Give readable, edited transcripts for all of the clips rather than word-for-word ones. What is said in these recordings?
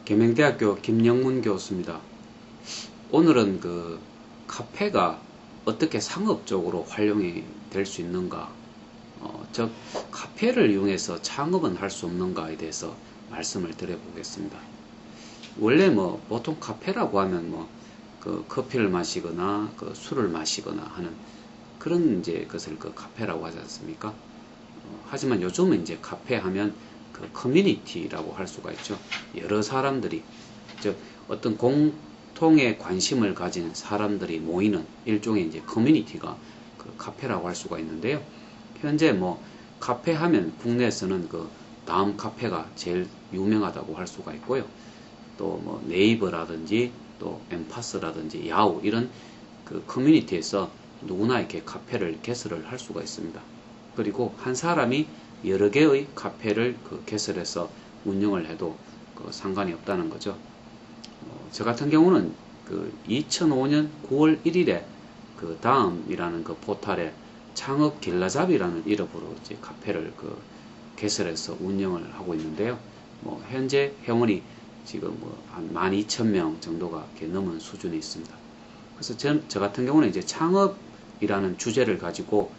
계명대학교 김영문 교수입니다. 오늘은 카페가 어떻게 상업적으로 활용이 될 수 있는가, 즉 카페를 이용해서 창업은 할 수 없는가에 대해서 말씀을 드려보겠습니다. 원래 보통 카페라고 하면 커피를 마시거나 술을 마시거나 하는 그런 것을 카페라고 하지 않습니까? 하지만 요즘은 이제 카페 하면 커뮤니티라고 할 수가 있죠. 여러 사람들이, 즉 어떤 공통의 관심을 가진 사람들이 모이는 일종의 이제 커뮤니티가 카페라고 할 수가 있는데요. 현재 카페 하면 국내에서는 다음 카페가 제일 유명하다고 할 수가 있고요. 또 네이버라든지 또 엠파스라든지 야후 이런 커뮤니티에서 누구나 이렇게 카페를 개설을 할 수가 있습니다. 그리고 한 사람이 여러 개의 카페를 개설해서 운영을 해도 상관이 없다는 거죠. 저 같은 경우는 2005년 9월 1일에 다음이라는 포탈에 창업 길라잡이라는 이름으로 이제 카페를 개설해서 운영을 하고 있는데요. 현재 회원이 지금 한 12,000명 정도가 이렇게 넘은 수준이 있습니다. 그래서 저 같은 경우는 이제 창업이라는 주제를 가지고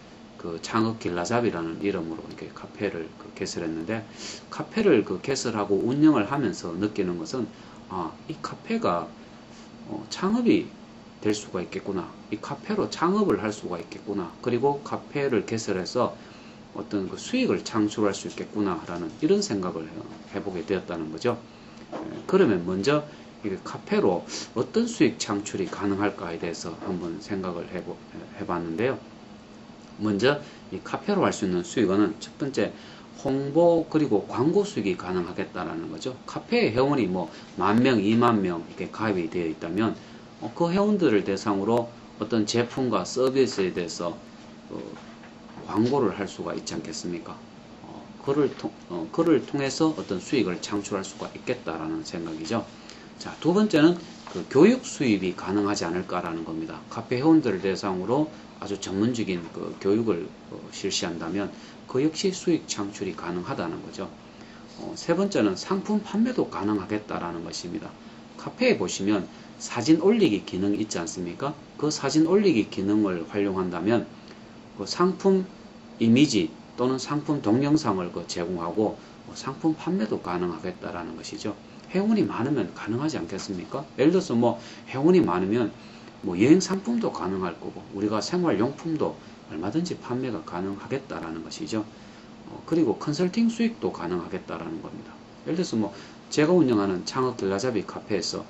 창업 길라잡이라는 이름으로 이렇게 카페를 개설했는데, 카페를 개설하고 운영을 하면서 느끼는 것은, 이 카페가 창업이 될 수가 있겠구나. 이 카페로 창업을 할 수가 있겠구나. 그리고 카페를 개설해서 어떤 수익을 창출할 수 있겠구나라는 이런 생각을 해보게 되었다는 거죠. 그러면 먼저 이 카페로 어떤 수익 창출이 가능할까에 대해서 한번 생각을 해봤는데요. 먼저 이 카페로 할 수 있는 수익은 첫 번째 홍보 그리고 광고 수익이 가능하겠다라는 거죠. 카페에 회원이 10,000명, 20,000명 이렇게 가입이 되어 있다면 그 회원들을 대상으로 어떤 제품과 서비스에 대해서 광고를 할 수가 있지 않겠습니까? 그를 통해서 어떤 수익을 창출할 수가 있겠다라는 생각이죠. 자, 두 번째는 교육 수입이 가능하지 않을까라는 겁니다. 카페 회원들을 대상으로 아주 전문적인 교육을 실시한다면 그 역시 수익 창출이 가능하다는 거죠. 세 번째는 상품 판매도 가능하겠다라는 것입니다. 카페에 보시면 사진 올리기 기능이 있지 않습니까? 그 사진 올리기 기능을 활용한다면 상품 이미지 또는 상품 동영상을 제공하고 상품 판매도 가능하겠다라는 것이죠. 회원이 많으면 가능하지 않겠습니까? 예를 들어서 회원이 많으면 여행 상품도 가능할 거고 우리가 생활용품도 얼마든지 판매가 가능하겠다라는 것이죠. 그리고 컨설팅 수익도 가능하겠다라는 겁니다. 예를 들어서 제가 운영하는 창업 길라잡이 카페에서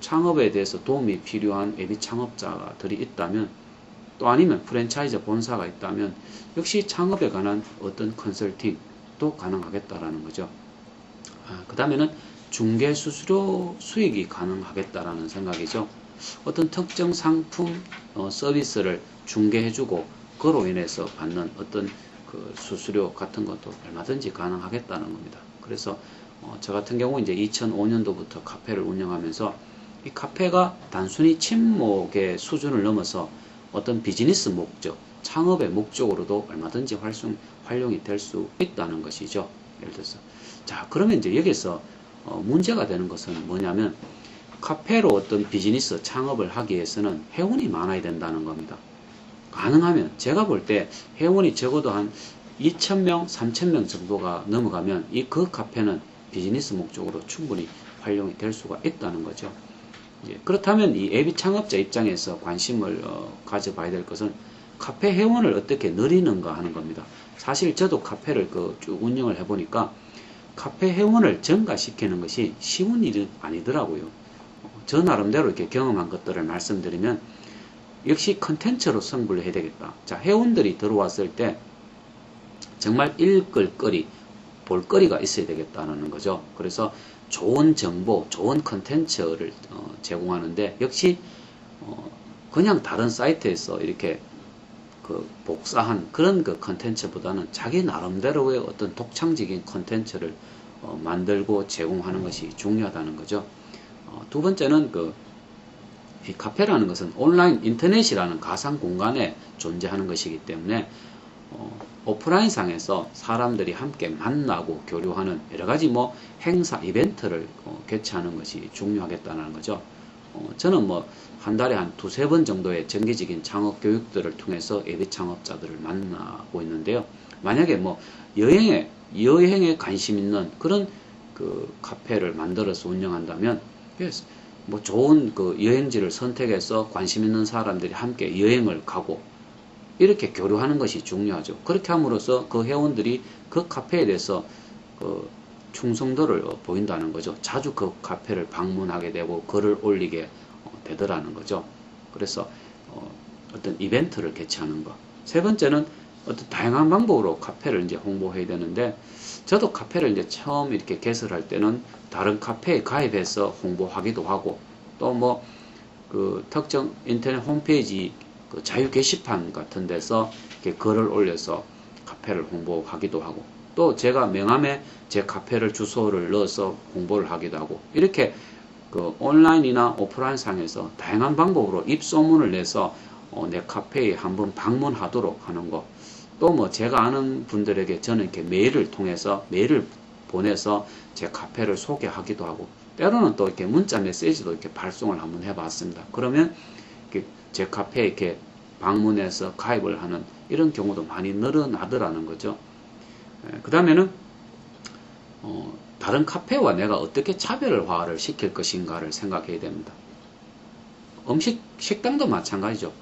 창업에 대해서 도움이 필요한 예비 창업자들이 있다면, 또 아니면 프랜차이즈 본사가 있다면 역시 창업에 관한 어떤 컨설팅도 가능하겠다라는 거죠. 그 다음에는 중개 수수료 수익이 가능하겠다라는 생각이죠. 어떤 특정 상품 서비스를 중개해주고 그로 인해서 받는 어떤 수수료 같은 것도 얼마든지 가능하겠다는 겁니다. 그래서 저 같은 경우 이제 2005년도부터 카페를 운영하면서 이 카페가 단순히 친목의 수준을 넘어서 어떤 비즈니스 목적, 창업의 목적으로도 얼마든지 활용이 될 수 있다는 것이죠. 예를 들어서. 자, 그러면 이제 여기서 문제가 되는 것은 뭐냐면, 카페로 어떤 비즈니스 창업을 하기 위해서는 회원이 많아야 된다는 겁니다. 가능하면 제가 볼 때 회원이 적어도 한 2,000명, 3,000명 정도가 넘어가면 그 카페는 비즈니스 목적으로 충분히 활용이 될 수가 있다는 거죠. 그렇다면 이 예비 창업자 입장에서 관심을 가져봐야 될 것은 카페 회원을 어떻게 늘리는가 하는 겁니다. 사실 저도 카페를 쭉 운영을 해보니까 카페 회원을 증가시키는 것이 쉬운 일이 아니더라고요. 저 나름대로 이렇게 경험한 것들을 말씀드리면, 역시 컨텐츠로 승부를 해야 되겠다. 자, 회원들이 들어왔을 때 정말 읽을 거리, 볼 거리가 있어야 되겠다는 거죠. 그래서 좋은 정보, 좋은 컨텐츠를 제공하는데, 역시 그냥 다른 사이트에서 이렇게 복사한 그런 컨텐츠보다는 자기 나름대로의 어떤 독창적인 컨텐츠를 만들고 제공하는 것이 중요하다는 거죠. 두 번째는 이 카페라는 것은 온라인 인터넷이라는 가상 공간에 존재하는 것이기 때문에 오프라인상에서 사람들이 함께 만나고 교류하는 여러가지 뭐 행사, 이벤트를 개최하는 것이 중요하겠다는 거죠. 저는 뭐 한 달에 한 두세 번 정도의 정기적인 창업 교육들을 통해서 예비 창업자들을 만나고 있는데요. 만약에 뭐 여행에 관심 있는 그런 그 카페를 만들어서 운영한다면, 뭐 좋은 그 여행지를 선택해서 관심 있는 사람들이 함께 여행을 가고 이렇게 교류하는 것이 중요하죠. 그렇게 함으로써 그 회원들이 그 카페에 대해서 그 충성도를 보인다는 거죠. 자주 그 카페를 방문하게 되고 글을 올리게 되더라는 거죠. 그래서 어떤 이벤트를 개최하는 것. 세 번째는 어떤 다양한 방법으로 카페를 이제 홍보해야 되는데, 저도 카페를 이제 처음 이렇게 개설할 때는 다른 카페에 가입해서 홍보하기도 하고, 또 뭐 그 특정 인터넷 홈페이지 그 자유 게시판 같은 데서 이렇게 글을 올려서 카페를 홍보하기도 하고, 또 제가 명함에 제 카페를 주소를 넣어서 홍보를 하기도 하고, 이렇게 그 온라인이나 오프라인 상에서 다양한 방법으로 입소문을 내서 내 카페에 한번 방문하도록 하는 거. 또 뭐 제가 아는 분들에게 저는 이렇게 메일을 통해서 메일을 보내서 제 카페를 소개하기도 하고, 때로는 또 이렇게 문자 메시지도 이렇게 발송을 한번 해봤습니다. 그러면 제 카페에 이렇게 방문해서 가입을 하는 이런 경우도 많이 늘어나더라는 거죠. 그 다음에는 다른 카페와 내가 어떻게 차별화를 시킬 것인가를 생각해야 됩니다. 식당도 마찬가지죠.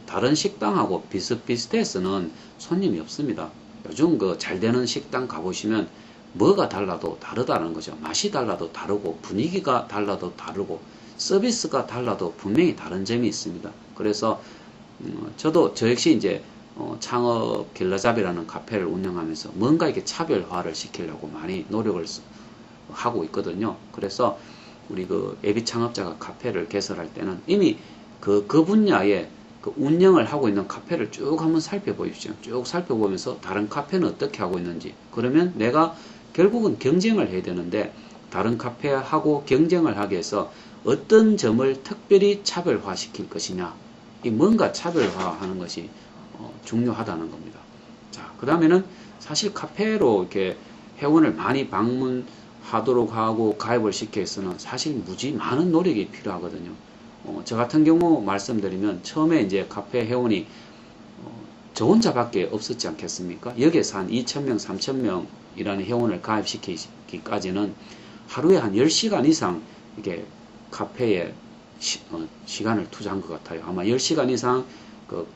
다른 식당하고 비슷비슷해서는 손님이 없습니다. 요즘 그 잘 되는 식당 가보시면 뭐가 달라도 다르다는 거죠. 맛이 달라도 다르고, 분위기가 달라도 다르고, 서비스가 달라도 분명히 다른 점이 있습니다. 그래서 저도 저 역시 이제 창업 길라잡이라는 카페를 운영하면서 뭔가 이렇게 차별화를 시키려고 많이 노력을 하고 있거든요. 그래서 우리 그 예비 창업자가 카페를 개설할 때는 이미 그 분야에 그 운영을 하고 있는 카페를 쭉 한번 살펴보십시오. 쭉 살펴보면서 다른 카페는 어떻게 하고 있는지. 그러면 내가 결국은 경쟁을 해야 되는데, 다른 카페하고 경쟁을 하기 위해서 어떤 점을 특별히 차별화 시킬 것이냐, 이 뭔가 차별화하는 것이 중요하다는 겁니다. 자, 그 다음에는 사실 카페로 이렇게 회원을 많이 방문하도록 하고 가입을 시키기 위해서는 사실 무지 많은 노력이 필요하거든요. 저 같은 경우 말씀드리면 처음에 이제 카페 회원이 저 혼자밖에 없었지 않겠습니까? 여기에서 한 2,000명, 3,000명이라는 회원을 가입시키기까지는 하루에 한 10시간 이상 이게 카페에 시간을 투자한 것 같아요. 아마 10시간 이상 그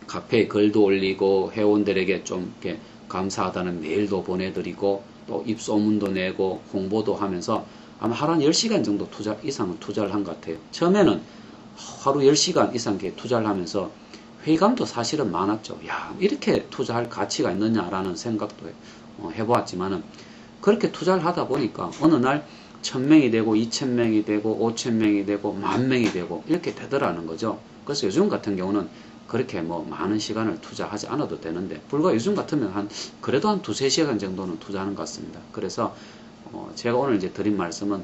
카페에 글도 올리고 회원들에게 좀 이렇게 감사하다는 메일도 보내드리고 또 입소문도 내고 홍보도 하면서 아마 하루 한 10시간 정도 이상은 투자를 한 것 같아요. 처음에는 하루 10시간 이상 투자를 하면서 회의감도 사실은 많았죠. 야, 이렇게 투자할 가치가 있느냐라는 생각도 해보았지만은, 그렇게 투자를 하다 보니까 어느 날 1,000명이 되고 2,000명이 되고 5,000명이 되고 10,000명이 되고 이렇게 되더라는 거죠. 그래서 요즘 같은 경우는 그렇게 뭐 많은 시간을 투자하지 않아도 되는데, 불과 요즘 같으면 그래도 한 2-3시간 정도는 투자하는 것 같습니다. 그래서 제가 오늘 이제 드린 말씀은,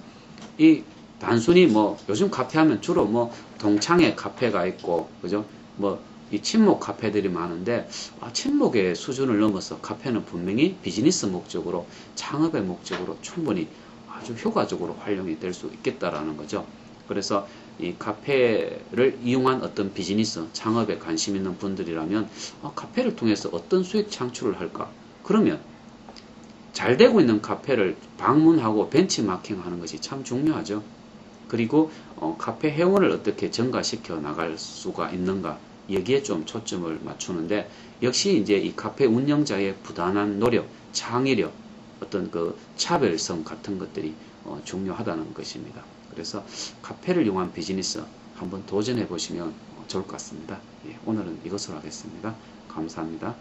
이 단순히 뭐 요즘 카페 하면 주로 뭐 동창회 카페가 있고, 그죠? 뭐 이 친목 카페들이 많은데, 친목의 수준을 넘어서 카페는 분명히 비즈니스 목적으로, 창업의 목적으로 충분히 아주 효과적으로 활용이 될 수 있겠다라는 거죠. 그래서 이 카페를 이용한 어떤 비즈니스, 창업에 관심 있는 분들이라면 카페를 통해서 어떤 수익 창출을 할까? 그러면 잘 되고 있는 카페를 방문하고 벤치마킹 하는 것이 참 중요하죠. 그리고 카페 회원을 어떻게 증가시켜 나갈 수가 있는가, 여기에 좀 초점을 맞추는데, 역시 이제 이 카페 운영자의 부단한 노력, 창의력, 어떤 그 차별성 같은 것들이 중요하다는 것입니다. 그래서 카페를 이용한 비즈니스 한번 도전해 보시면 좋을 것 같습니다. 예, 오늘은 이것으로 하겠습니다. 감사합니다.